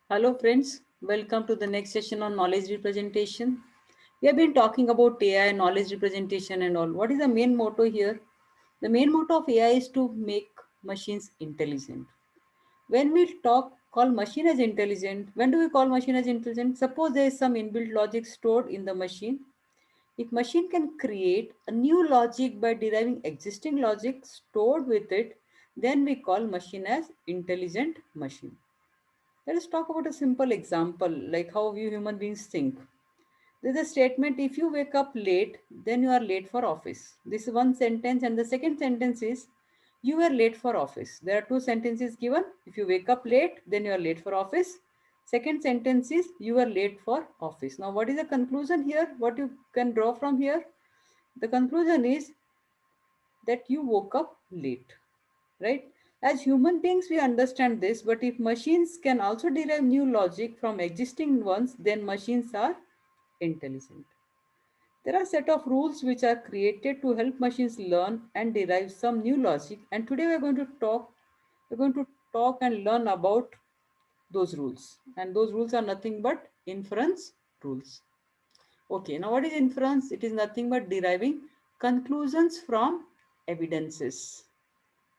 Hello friends, welcome to the next session on knowledge representation. We have been talking about AI, knowledge representation and all. What is the main motto here? The main motto of AI is to make machines intelligent. When we call machine as intelligent, when do we call machine as intelligent? Suppose there is some inbuilt logic stored in the machine. If machine can create a new logic by deriving existing logic stored with it, then we call machine as intelligent machine. Let us talk about a simple example like how we human beings think. There's a statement, if you wake up late, then you are late for office. This is one sentence, and the second sentence is, you were late for office. There are two sentences given. If you wake up late, then you are late for office. Second sentence is, you are late for office. Now, what is the conclusion here? What you can draw from here? The conclusion is that you woke up late, right? As human beings, we understand this, but if machines can also derive new logic from existing ones, then machines are intelligent. There are a set of rules which are created to help machines learn and derive some new logic. And today we're going to talk and learn about those rules. And those rules are nothing but inference rules. Okay, now what is inference? It is nothing but deriving conclusions from evidences,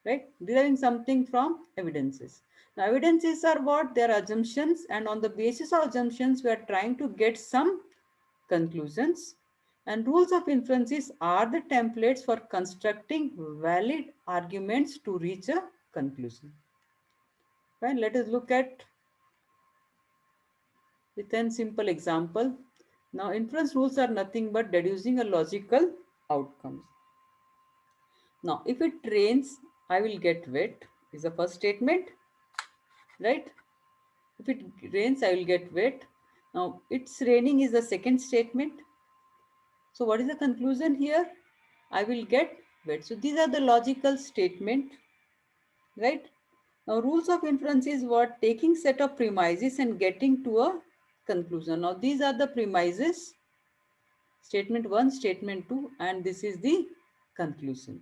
right? Deriving something from evidences. Now, evidences are what? They are assumptions, and on the basis of assumptions, we are trying to get some conclusions. And rules of inferences are the templates for constructing valid arguments to reach a conclusion. Fine, let us look at with a simple example. Now, inference rules are nothing but deducing a logical outcomes. Now, if it rains, I will get wet is the first statement, right? If it rains, I will get wet. Now, it's raining is the second statement. So, what is the conclusion here? I will get wet. So, these are the logical statement, right? Now, rules of inference is what? Taking set of premises and getting to a conclusion. Now, these are the premises, statement 1, statement 2, and this is the conclusion,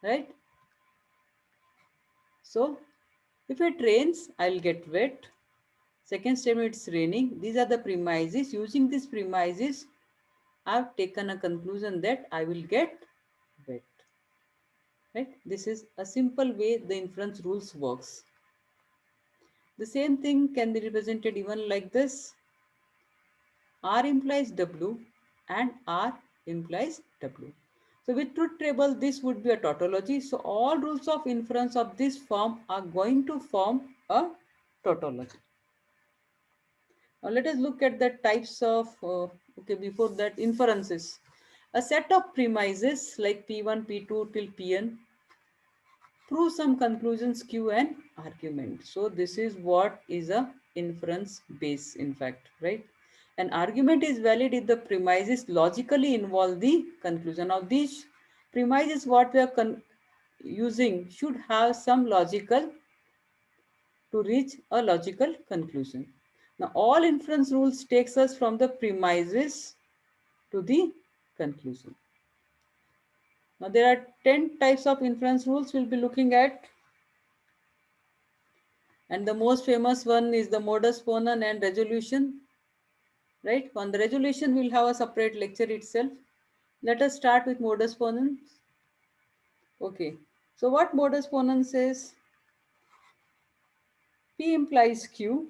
right? So, if it rains, I'll get wet. Second statement, it's raining. These are the premises. Using these premises, I've taken a conclusion that I will get wet. Right? This is a simple way the inference rules works. The same thing can be represented even like this. R implies W and R implies W. So with truth table, this would be a tautology. So all rules of inference of this form are going to form a tautology. Now let us look at the types of, okay, before that, inferences. A set of premises like P1, P2 till Pn prove some conclusions, Q and argument. So this is what is a inference base, in fact, right? An argument is valid if the premises logically involve the conclusion. Now these premises what we are using should have some logical to reach a logical conclusion. Now all inference rules takes us from the premises to the conclusion. Now there are 10 types of inference rules we'll be looking at. And the most famous one is the modus ponens and resolution, right? On the resolution, we'll have a separate lecture itself. Let us start with modus ponens. Okay. So what modus ponens says? P implies Q,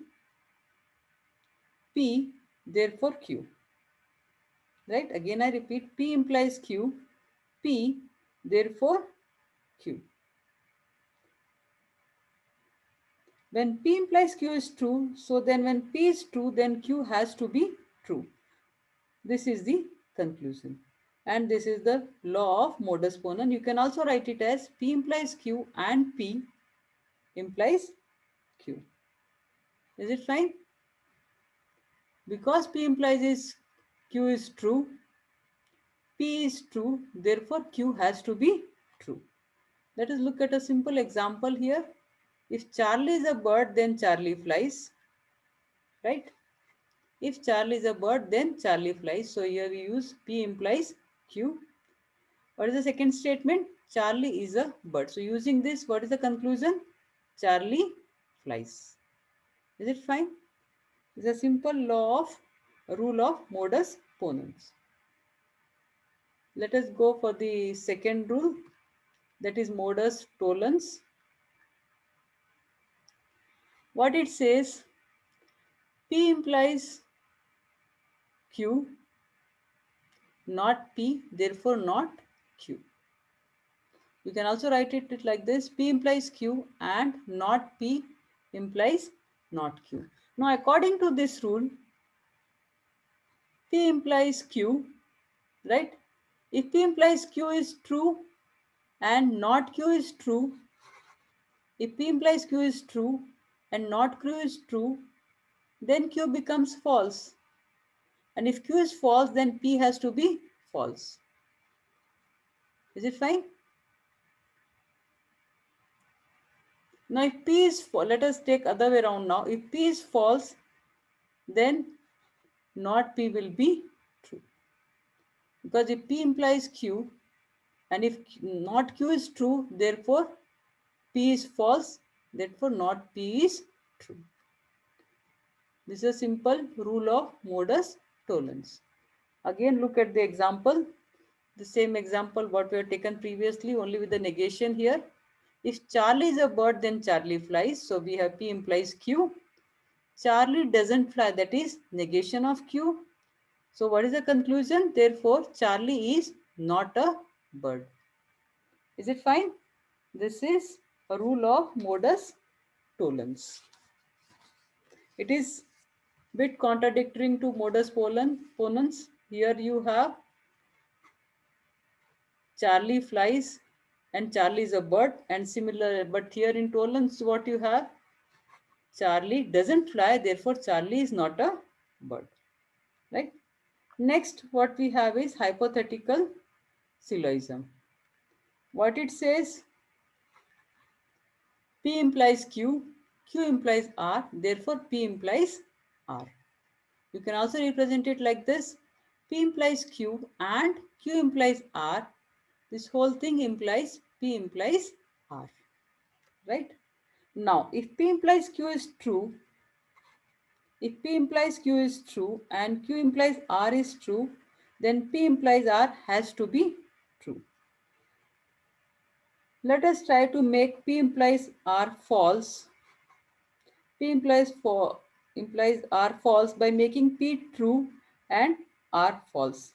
P therefore Q. Right? Again, I repeat, P implies Q, P therefore Q. When P implies Q is true, so then when P is true, then Q has to be true. This is the conclusion. And this is the law of modus ponens. You can also write it as P implies Q and P implies Q. Is it fine? Because P implies is Q is true, P is true, therefore Q has to be true. Let us look at a simple example here. If Charlie is a bird, then Charlie flies, right? If Charlie is a bird, then Charlie flies. So here we use P implies Q. What is the second statement? Charlie is a bird. So using this, what is the conclusion? Charlie flies. Is it fine? It's a simple rule of modus ponens. Let us go for the second rule, that is modus tollens. What it says, P implies Q, not P, therefore not Q. You can also write it like this, P implies Q and not P implies not Q. Now according to this rule, P implies Q, right? If P implies Q is true and not Q is true, if P implies Q is true and not Q is true, then Q becomes false. And if Q is false, then P has to be false. Is it fine? Now if P is false, let us take other way around now. If P is false, then not P will be true. Because if P implies Q and if not Q is true, therefore P is false, therefore not P is true. This is a simple rule of modus tollens. Again, look at the example. The same example what we have taken previously, only with the negation here. If Charlie is a bird, then Charlie flies. So we have P implies Q. Charlie doesn't fly, that is negation of Q. So what is the conclusion? Therefore, Charlie is not a bird. Is it fine? This is a rule of modus tollens. It is bit contradictory to modus ponens. Here you have Charlie flies and Charlie is a bird, and similar, but here in tollens what you have, Charlie doesn't fly, therefore Charlie is not a bird, right? Next, what we have is hypothetical syllogism. What it says, P implies Q, Q implies R, therefore P implies R. You can also represent it like this, P implies Q and Q implies R. This whole thing implies P implies R, right? Now, if P implies Q is true, if P implies Q is true and Q implies R is true, then P implies R has to be true. Let us try to make P implies R false. P implies R false by making P true and R false.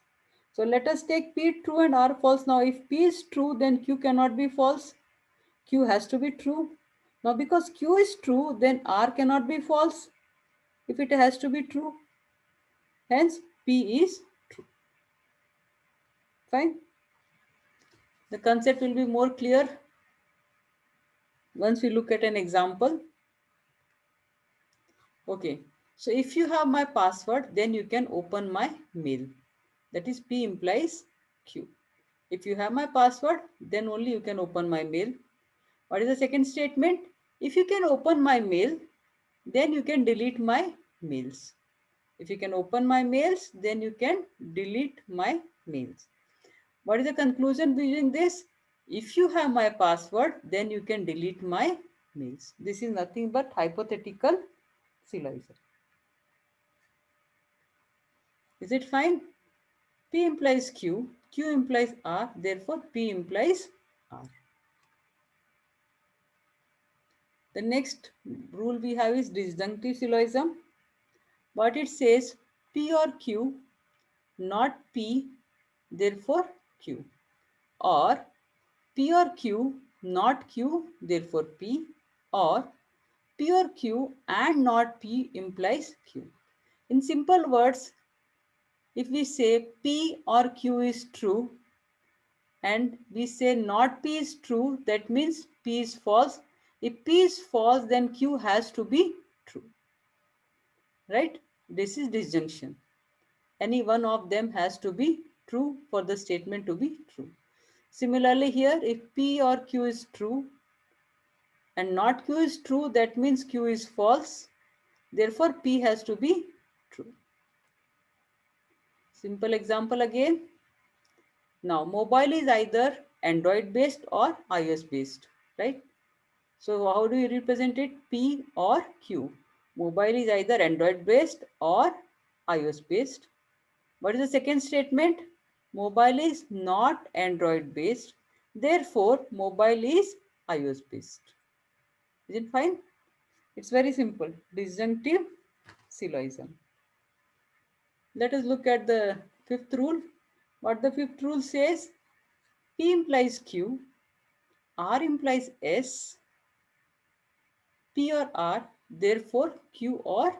So let us take P true and R false. Now if P is true, then Q cannot be false. Q has to be true. Now because Q is true, then R cannot be false if it has to be true. Hence P is true. Fine. The concept will be more clear once we look at an example. Okay. So if you have my password, then you can open my mail. That is P implies Q. If you have my password, then only you can open my mail. What is the second statement? If you can open my mail, then you can delete my mails. If you can open my mails, then you can delete my mails. What is the conclusion using this? If you have my password, then you can delete my mails. This is nothing but hypothetical syllogism. Is it fine? P implies Q, Q implies R, therefore P implies R. The next rule we have is disjunctive syllogism. What it says, P or Q, not P, therefore Q. Or P or Q, not Q, therefore P. Or P or Q and not P implies Q. In simple words, if we say P or Q is true and we say not P is true, that means P is false. If P is false, then Q has to be true. Right? This is disjunction. Any one of them has to be true for the statement to be true. Similarly here, if P or Q is true and not Q is true, that means Q is false. Therefore, P has to be true. Simple example again. Now, mobile is either Android based or iOS based, right? So how do you represent it? P or Q. Mobile is either Android based or iOS based. What is the second statement? Mobile is not Android based. Therefore, mobile is iOS based. Is it fine? It's very simple. Disjunctive syllogism. Let us look at the fifth rule. What the fifth rule says? P implies Q, R implies S, P or R, therefore Q or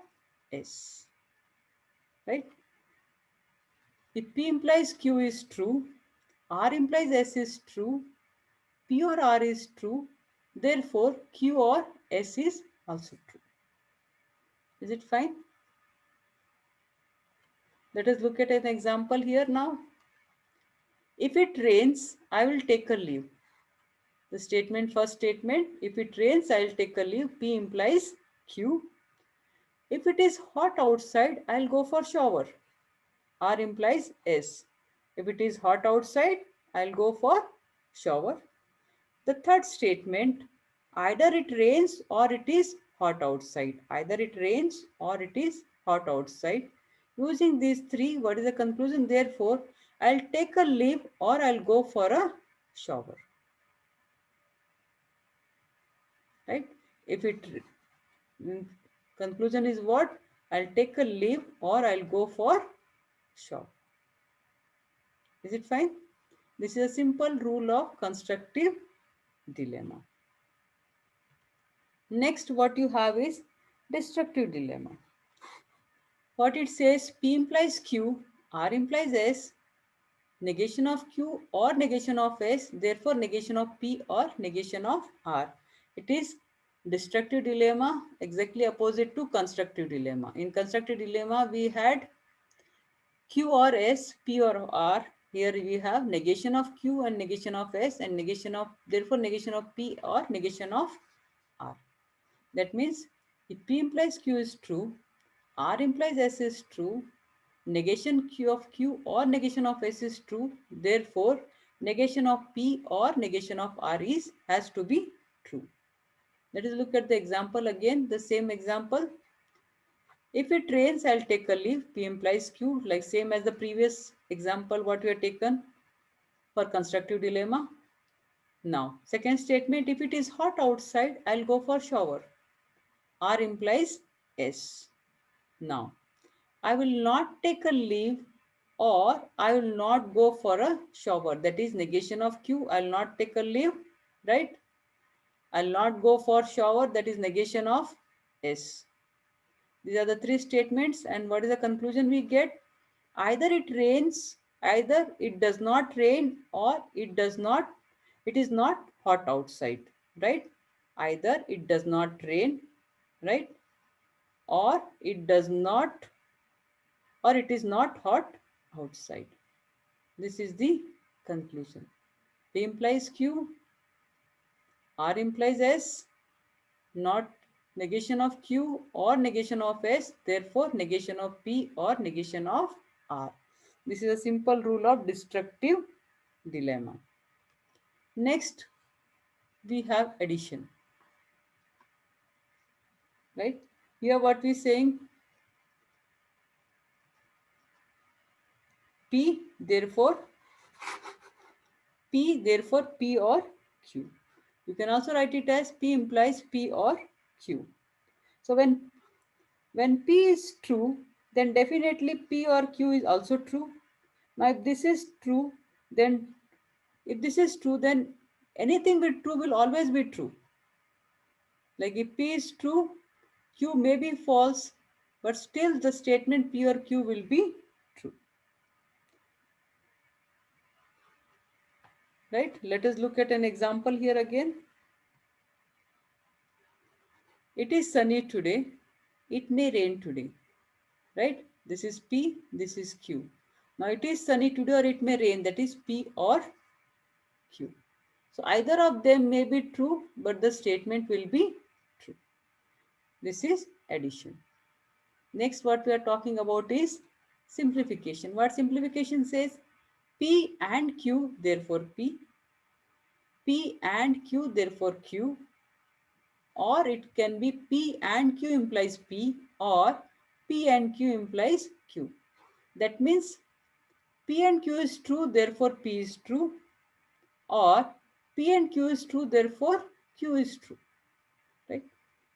S. Right? If P implies Q is true, R implies S is true, P or R is true, therefore Q or S is also true. Is it fine? Let us look at an example here now. If it rains, I will take a leave. The statement, first statement, if it rains, I will take a leave. P implies Q. If it is hot outside, I'll go for shower. R implies S. If it is hot outside, I'll go for shower. The third statement, either it rains or it is hot outside. Either it rains or it is hot outside. Using these three, what is the conclusion? Therefore, I'll take a leave or I'll go for a shower. Right? If it conclusion is what? I'll take a leave or I'll go for shower. Is it fine? This is a simple rule of constructive dilemma. Next, what you have is destructive dilemma. What it says, P implies Q, R implies S, negation of Q or negation of S, therefore negation of P or negation of R. It is destructive dilemma, exactly opposite to constructive dilemma. In constructive dilemma, we had Q or S, P or R. Here we have negation of Q and negation of S and negation of, therefore negation of P or negation of R. That means if P implies Q is true, R implies S is true, negation Q of Q or negation of S is true, therefore negation of P or negation of R has to be true. Let us look at the example again, the same example. If it rains, I'll take a leave. P implies Q, like same as the previous example what we have taken for constructive dilemma. Now, second statement, if it is hot outside, I'll go for shower. R implies S. Now, I will not take a leave or I will not go for a shower. That is negation of Q. I'll not take a leave, right? I'll not go for shower. That is negation of S. These are the three statements. And what is the conclusion we get? Either it rains, either it does not rain, or it is not hot outside, right? Either it does not rain, right? Or it does not, or it is not hot outside. This is the conclusion. P implies Q, R implies S, not negation of Q or negation of S, therefore negation of P or negation of R. This is a simple rule of destructive dilemma. Next, we have addition. Right? Here what we saying? P, therefore P or Q. You can also write it as P implies P or Q. So when P is true, then definitely P or Q is also true. Now if this is true, then anything with true will always be true. Like if P is true, Q may be false, but still the statement P or Q will be true. Right? Let us look at an example here again. It is sunny today. It may rain today. Right? This is P, this is Q. Now it is sunny today or it may rain. That is P or Q. So either of them may be true, but the statement will be true. This is addition. Next, what we are talking about is simplification. What simplification says? P and Q, therefore P. P and Q, therefore Q. or it can be P and Q implies P, or P and Q implies Q. That means P and Q is true, therefore P is true, or P and Q is true, therefore Q is true. Right?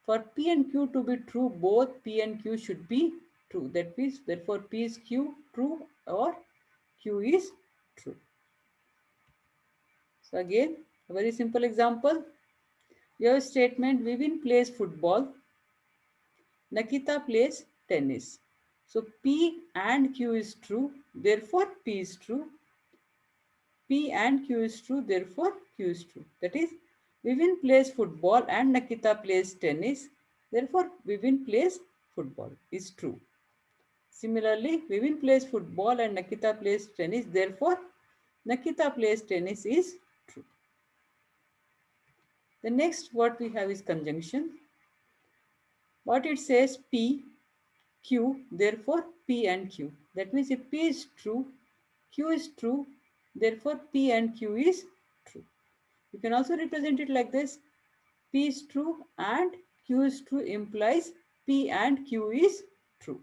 For P and Q to be true, both P and Q should be true. That means, therefore, P is Q true or Q is true. So again, a very simple example. You have a statement: Vivin plays football, Nakita plays tennis. So P and Q is true, therefore P is true. P and Q is true, therefore Q is true. That is, Vivin plays football and Nakita plays tennis, therefore Vivin plays football is true. Similarly, Vivin plays football and Nakita plays tennis, therefore Nakita plays tennis is true. The next what we have is conjunction. What it says, P, Q, therefore P and Q. That means if P is true, Q is true, therefore P and Q is true. You can also represent it like this: P is true and Q is true implies P and Q is true.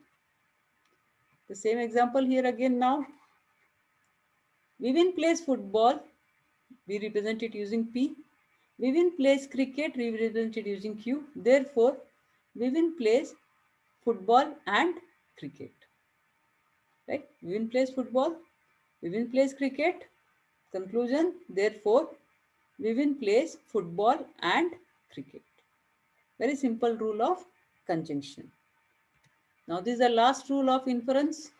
The same example here again now. Vivin plays football, we represent it using P. Vivin plays cricket, we represent it using Q. Therefore, Vivin plays football and cricket. Right? Vivin plays football, Vivin plays cricket. Conclusion, therefore, Vivin plays football and cricket. Very simple rule of conjunction. Now, this is the last rule of inference: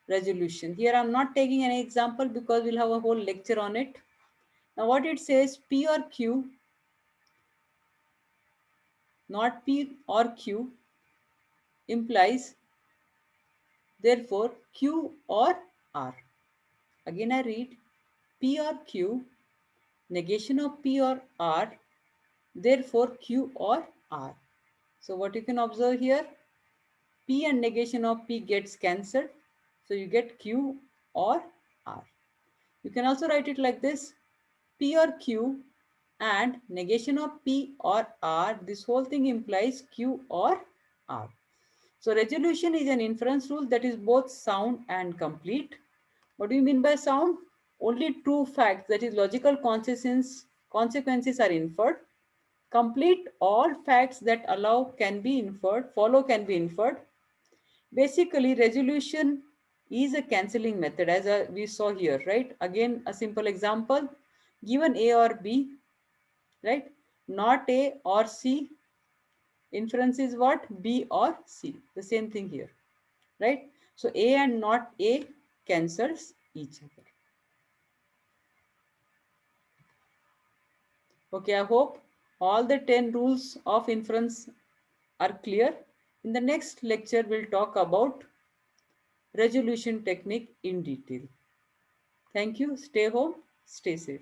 resolution. Here I am not taking any example because we'll have a whole lecture on it. Now, what it says, P or Q, not P or Q, implies therefore Q or R. Again I read, P or Q, negation of P or R, therefore Q or R. So what you can observe here, P and negation of P gets cancelled. So you get Q or R. You can also write it like this: P or Q and negation of P or R, this whole thing implies Q or R. So resolution is an inference rule that is both sound and complete. What do you mean by sound? Only true facts, that is logical consequences are inferred. Complete, all facts that follow can be inferred. Basically, resolution is a cancelling method, as we saw here, right? Again, a simple example: given A or B, right? Not A or C. Inference is what? B or C. The same thing here, right? So A and not A cancels each other. Okay, I hope all the 10 rules of inference are clear. In the next lecture, we'll talk about resolution technique in detail. Thank you. Stay home, stay safe.